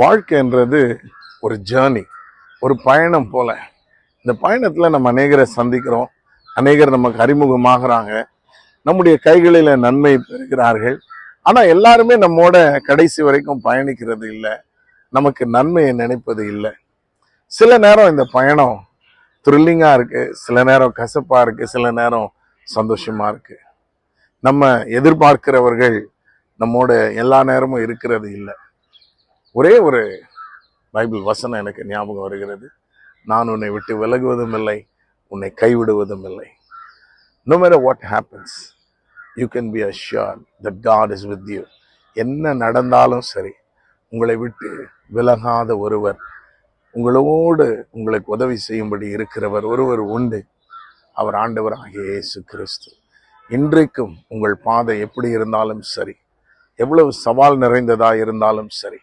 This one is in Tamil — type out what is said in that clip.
வாழ்க்கைன்றது ஒரு ஜேர்னி, ஒரு பயணம் போல. இந்த பயணத்துல நம்ம அநேகரை சந்திக்கிறோம், அநேகர் நமக்கு அறிமுகமாகறாங்க, நம்முடைய கைகளில நன்மை பெறுகிறார்கள். ஆனா எல்லாருமே நம்மோட கடைசி வரைக்கும் பயணிக்கிறது இல்லை, நமக்கு நன்மையை நினைப்பது இல்லை. சில நேரம் இந்த பயணம் த்ரில்லிங்கா இருக்கு, சில நேரம் கசப்பா இருக்கு, சில நேரம் சந்தோஷமா இருக்கு. நம்ம எதிர்பார்க்கிறவர்கள் நம்மோட எல்லா நேரமும் இருக்கிறது இல்லை. ஒரே ஒரு பைபிள் வசனம் எனக்கு ஞாபகம் வருகிறது. நான் உன்னை விட்டு விலகுவதும் இல்லை, உன்னை கைவிடுவதும் இல்லை. No matter what happens, you can be assured that God is with you. என்ன நடந்தாலும் சரி, உங்களை விட்டு விலகாத ஒருவர், உங்களோடு உங்களுக்கு உதவி செய்யும்படி இருக்கிறவர் ஒருவர் உண்டு. அவர் ஆண்டவராகிய இயேசு கிறிஸ்து. இன்றைக்கும் உங்கள் பாதை எப்படி இருந்தாலும் சரி, எவ்வளவு சவால் நிறைந்ததா இருந்தாலும் சரி,